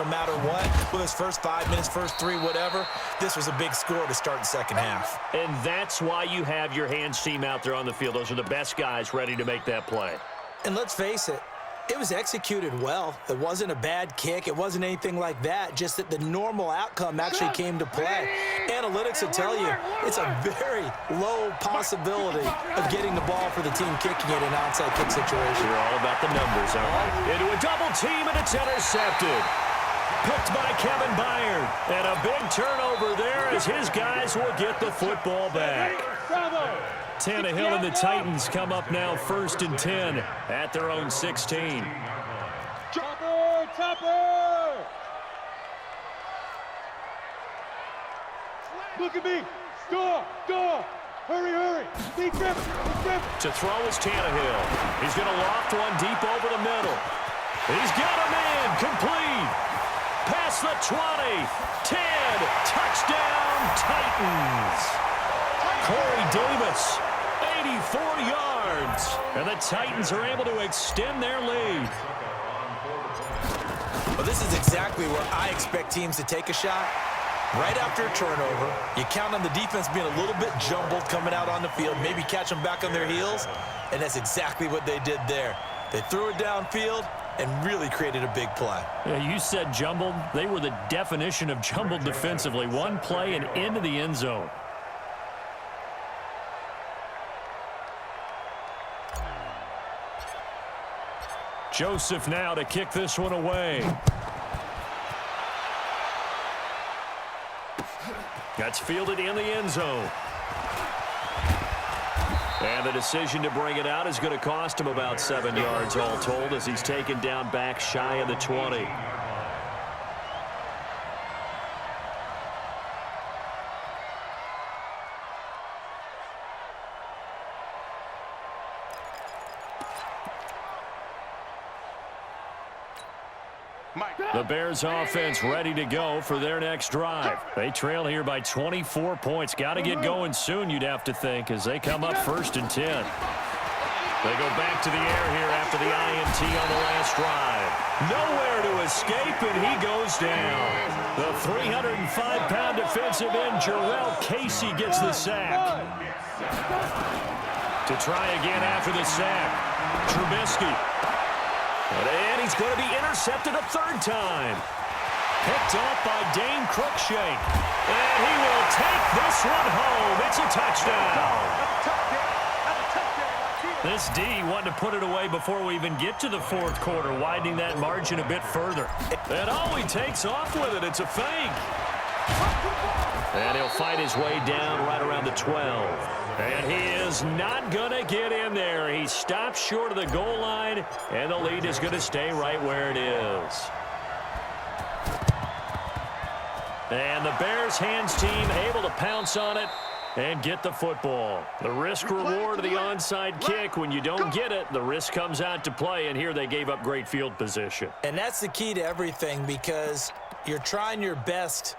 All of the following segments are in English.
matter what. With his first 5 minutes, first 3, whatever, this was a big score to start the second half. And that's why you have your hands team out there on the field. Those are the best guys ready to make that play. And let's face it, it was executed well. It wasn't a bad kick. It wasn't anything like that, just that the normal outcome actually came to play. Analytics will tell you it's a very low possibility of getting the ball for the team kicking it in an onside kick situation. You're all about the numbers, all right? Into a double team, and it's intercepted. Picked by Kevin Byard. And a big turnover there as his guys will get the football back. Tannehill and the Titans come up now 1st and 10 at their own 16. Chopper! Look at me! Score! Hurry! To throw is Tannehill. He's going to loft one deep over the middle. He's got a man complete. Past the 20. 10. Touchdown, Titans. Corey Davis, 84 yards. And the Titans are able to extend their lead. Well, this is exactly where I expect teams to take a shot. Right after a turnover, you count on the defense being a little bit jumbled coming out on the field, maybe catch them back on their heels, and that's exactly what they did there. They threw it downfield and really created a big play. Yeah, you said jumbled. They were the definition of jumbled defensively. One play and into the end zone. Joseph now to kick this one away. That's fielded in the end zone. And the decision to bring it out is going to cost him about 7 yards all told as he's taken down back shy of the 20. The Bears offense ready to go for their next drive. They trail here by 24 points. Got to get going soon, you'd have to think, as they come up 1st and 10. They go back to the air here after the INT on the last drive. Nowhere to escape, and he goes down. The 305-pound defensive end, Jarrell Casey, gets the sack. To try again after the sack, Trubisky. And he's going to be intercepted a 3rd time. Picked off by Dane Cruikshank. And he will take this one home. It's a touchdown. This D wanted to put it away before we even get to the 4th quarter, widening that margin a bit further. And oh, he takes off with it. It's a fake. And he'll fight his way down right around the 12. And he is not going to get in there. He stops short of the goal line, and the lead is going to stay right where it is. And the Bears hands team able to pounce on it and get the football. The risk reward of the onside kick. When you don't get it, the risk comes out to play, and here they gave up great field position. And that's the key to everything, because you're trying your best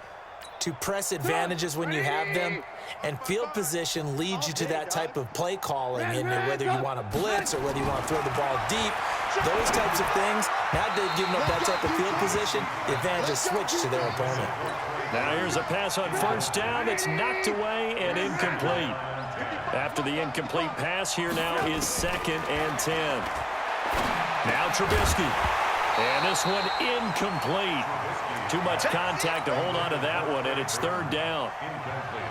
to press advantages when you have them, and field position leads you to that type of play calling, and whether you want to blitz or whether you want to throw the ball deep, those types of things. Now they've given up that type of field position, the advantage is switched to their opponent. Now here's a pass on 1st down that's knocked away and incomplete. After the incomplete pass, here now is 2nd and 10. Now Trubisky. And this one incomplete. Too much contact to hold on to that one, and it's 3rd down.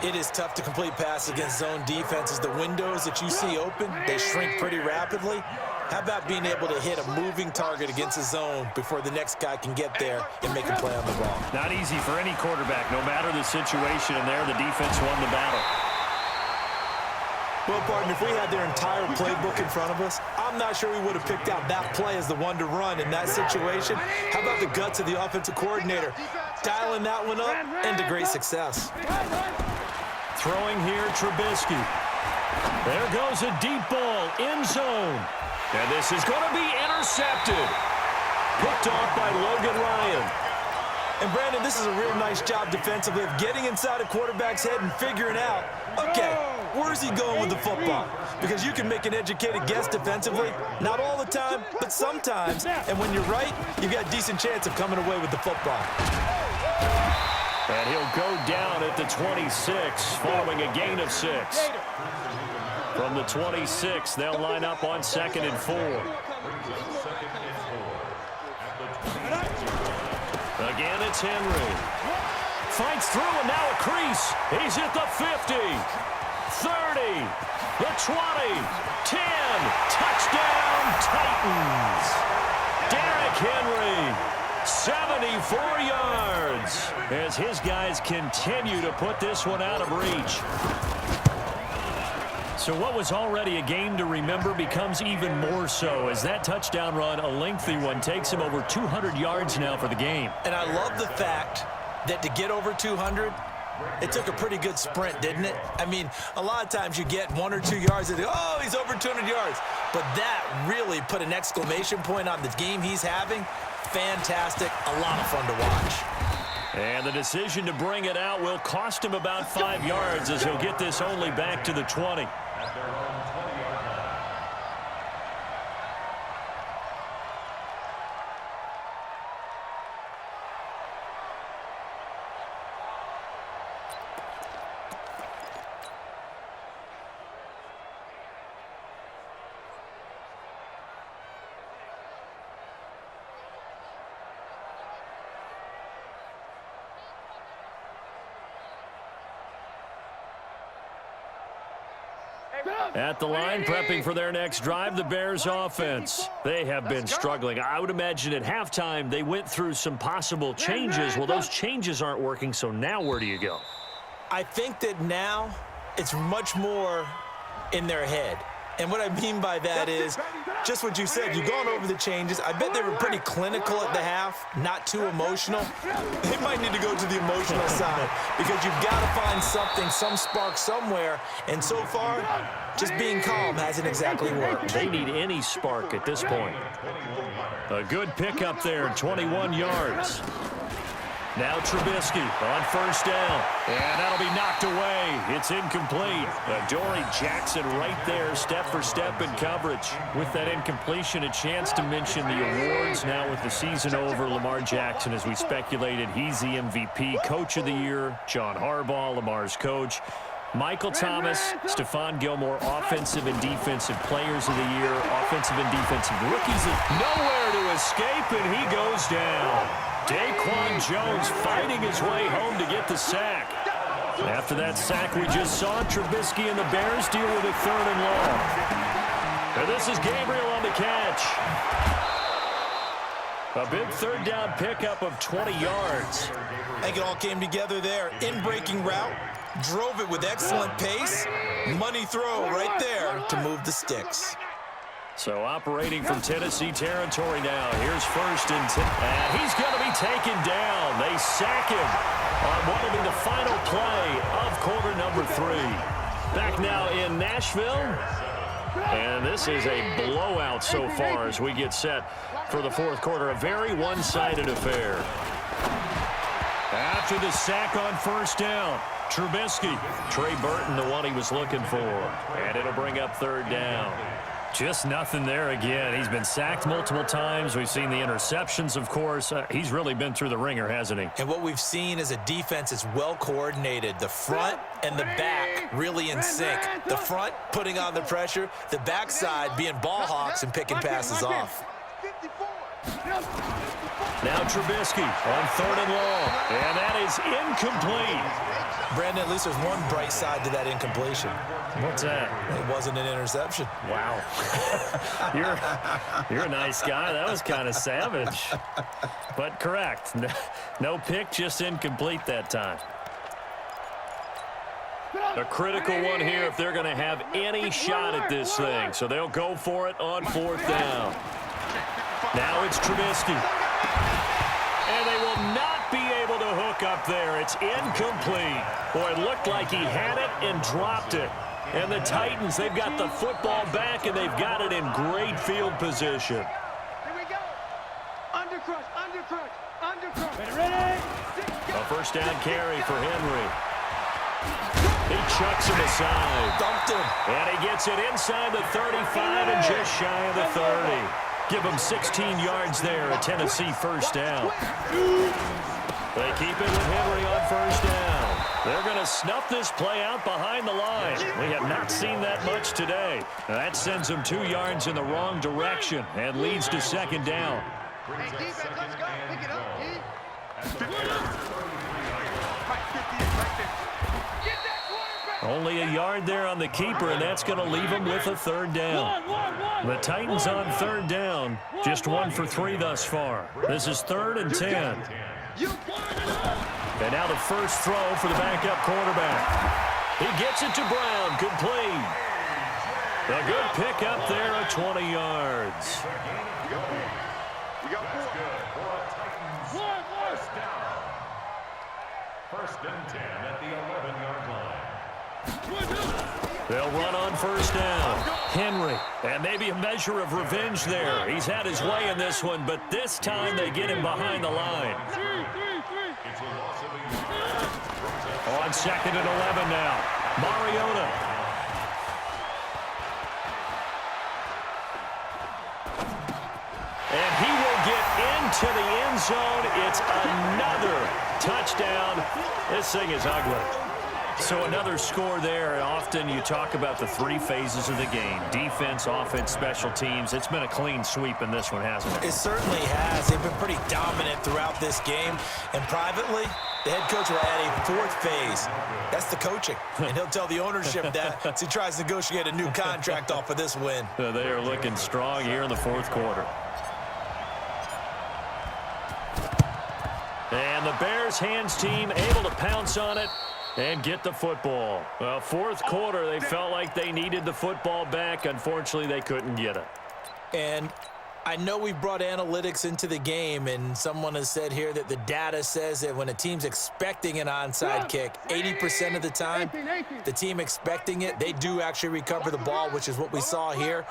It is tough to complete passes against zone defenses. The windows that you see open, they shrink pretty rapidly. How about being able to hit a moving target against a zone before the next guy can get there and make a play on the ball? Not easy for any quarterback, no matter the situation, and there the defense won the battle. Well, partner, if we had their entire playbook in front of us, I'm not sure we would have picked out that play as the one to run in that situation. How about the guts of the offensive coordinator? Dialing that one up into great success. Throwing here, Trubisky. There goes a deep ball, end zone. And this is going to be intercepted. Picked off by Logan Ryan. And, Brandon, this is a real nice job defensively of getting inside a quarterback's head and figuring out, okay, where's he going with the football? Because you can make an educated guess defensively, not all the time, but sometimes. And when you're right, you've got a decent chance of coming away with the football. And he'll go down at the 26 following a gain of 6. From the 26, they'll line up on 2nd and 4. Again, it's Henry. Fights through, and now a crease. He's at the 50, 30, the 20, 10. Touchdown, Titans. Derrick Henry, 74 yards, as his guys continue to put this one out of reach. So what was already a game to remember becomes even more so as that touchdown run, a lengthy one, takes him over 200 yards now for the game. And I love the fact that to get over 200, it took a pretty good sprint, didn't it? I mean, a lot of times you get 1 or 2 yards and oh, he's over 200 yards. But that really put an exclamation point on the game he's having. Fantastic, a lot of fun to watch. And the decision to bring it out will cost him about 5 yards as he'll get this only back to the 20. At the line, prepping for their next drive, the Bears offense. They have been struggling. I would imagine at halftime they went through some possible changes. Well, those changes aren't working, so now where do you go? I think that now it's much more in their head. And what I mean by that is just what you said. You've gone over the changes. I bet they were pretty clinical at the half, not too emotional. They might need to go to the emotional side because you've got to find something, some spark somewhere. And so far, just being calm hasn't exactly worked. They need any spark at this point. A good pickup there, 21 yards. Now Trubisky on 1st down. And that'll be knocked away. It's incomplete. Adoree Jackson right there, step for step in coverage. With that incompletion, a chance to mention the awards. Now with the season over, Lamar Jackson, as we speculated, he's the MVP. Coach of the Year, John Harbaugh, Lamar's coach. Michael Thomas, Stephon Gilmore, Offensive and Defensive Players of the Year, Offensive and Defensive Rookies. Nowhere to escape, and he goes down. Daquan Jones fighting his way home to get the sack. After that sack we just saw, Trubisky and the Bears deal with a 3rd and long. And this is Gabriel on the catch. A big 3rd down pickup of 20 yards. I think it all came together there. In-breaking route, drove it with excellent pace. Money throw right there to move the sticks. So operating from Tennessee territory now. Here's 1st and 10. And he's going to be taken down. They sack him on what will be the final play of quarter number 3. Back now in Nashville. And this is a blowout so far as we get set for the 4th quarter. A very one-sided affair. After the sack on 1st down, Trubisky. Trey Burton, the one he was looking for. And it'll bring up 3rd down. Just nothing there again. He's been sacked multiple times. We've seen the interceptions, of course. He's really been through the ringer, hasn't he? And what we've seen is a defense is well coordinated. The front and the back really in sync. The front putting on the pressure. The backside being ball hawks and picking passes off. Now Trubisky on 3rd and long. And that is incomplete. Brandon, at least there's one bright side to that incompletion. What's that? It wasn't an interception. Wow. You're a nice guy. That was kind of savage. But correct. No pick, just incomplete that time. A critical one here if they're going to have any shot at this thing. So they'll go for it on 4th down. Now it's Trubisky. And they will not be able to hook up there. It's incomplete. Boy, it looked like he had it and dropped it. And the Titans, they've got the football back, and they've got it in great field position. Here we go. Undercrush, undercrush, undercrush. Ready? first down carry for Henry. He chucks him aside. Dumped him. And he gets it inside the 35 and just shy of the 30. Give him 16 yards there, a Tennessee first down. They keep it with Henry on first down. They're going to snuff this play out behind the line. We have not seen that much today. That sends them 2 yards in the wrong direction and leads to second down. Hey, defense, let's go. Pick it up. Only a yard there on the keeper, and that's going to leave them with a third down. The Titans on third down, just 1 for 3 thus far. This is 3rd and 10. And now the first throw for the backup quarterback. He gets it to Brown, complete. A good pick up there at 20 yards. First and 10 at the 11-yard line. They'll run on first down. Henry, and maybe a measure of revenge there. He's had his way in this one, but this time they get him behind the line. On 2nd and 11 now. Mariota. And he will get into the end zone. It's another touchdown. This thing is ugly. So another score there. Often you talk about the 3 phases of the game. Defense, offense, special teams. It's been a clean sweep in this one, hasn't it? It certainly has. They've been pretty dominant throughout this game. And privately, the head coach will add a 4th phase. That's the coaching. And he'll tell the ownership that as he tries to negotiate a new contract off of this win. They are looking strong here in the 4th quarter. And the Bears hands team able to pounce on it and get the football. Well, 4th quarter, they felt like they needed the football back. Unfortunately, they couldn't get it. And I know we brought analytics into the game, and someone has said here that the data says that when a team's expecting an onside kick, 80% of the time, the team expecting it, they do actually recover the ball, which is what we saw here.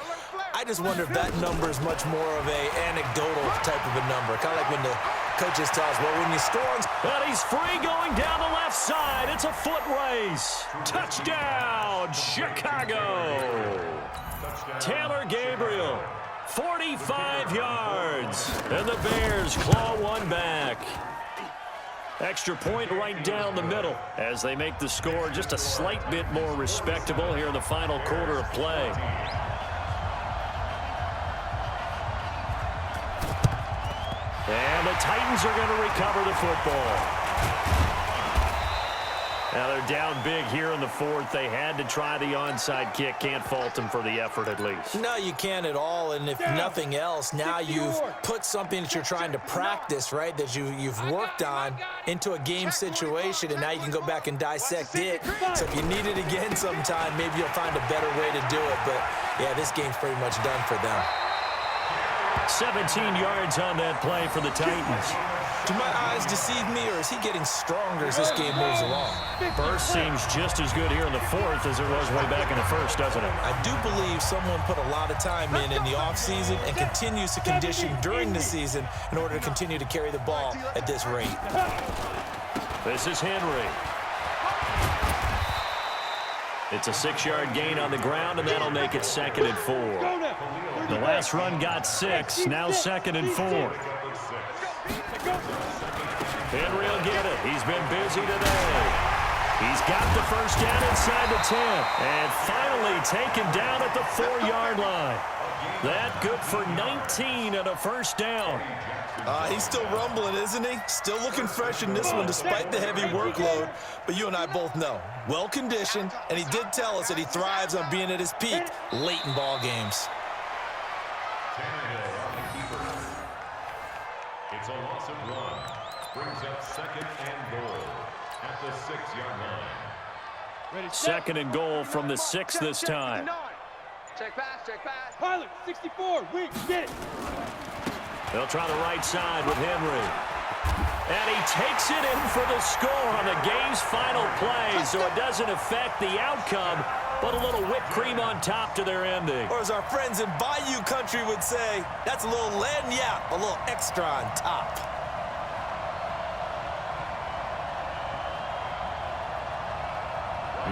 I just wonder if that number is much more of a anecdotal type of a number, kind of like when the coaches tell us, well, when you score... But he's free going down the left side. It's a foot race. Touchdown, Chicago. Taylor Gabriel, 45 yards. And the Bears claw one back. Extra point right down the middle as they make the score just a slight bit more respectable here in the final quarter of play. And the Titans are going to recover the football. Now they're down big here in the 4th. They had to try the onside kick. Can't fault them for the effort at least. No, you can't at all. And if nothing else, now you've put something that you're trying to practice, right, that you've worked on into a game situation, and now you can go back and dissect it. So if you need it again sometime, maybe you'll find a better way to do it. But, yeah, this game's pretty much done for them. 17 yards on that play for the Titans. Do my eyes deceive me, or is he getting stronger as this game moves along? First seems just as good here in the 4th as it was way back in the 1st, doesn't it? I do believe someone put a lot of time in the offseason and continues to condition during the season in order to continue to carry the ball at this rate. This is Henry. It's a 6-yard gain on the ground, and that'll make it 2nd and 4. The last run got 6, now 2nd and 4. Henry will get it. He's been busy today. He's got the first down inside the 10. And finally taken down at the 4-yard line. That good for 19 and a first down. He's still rumbling, isn't he? Still looking fresh in this one despite the heavy workload. But you and I both know, well-conditioned, and he did tell us that he thrives on being at his peak late in ball games. It's a loss of 1. Brings up 2nd and goal at the 6-yard line. 2nd and goal from the 6 this time. Check pass, check pass. Pilot, 64, wait, get it. They'll try the right side with Henry. And he takes it in for the score on the game's final play, so it doesn't affect the outcome, but a little whipped cream on top to their ending. Or as our friends in Bayou country would say, that's a little lagniappe, a little extra on top.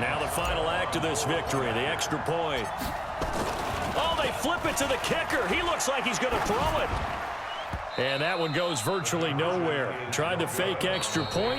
Now the final act of this victory, the extra point. Oh, they flip it to the kicker. He looks like he's going to throw it. And that one goes virtually nowhere. Tried to fake extra point.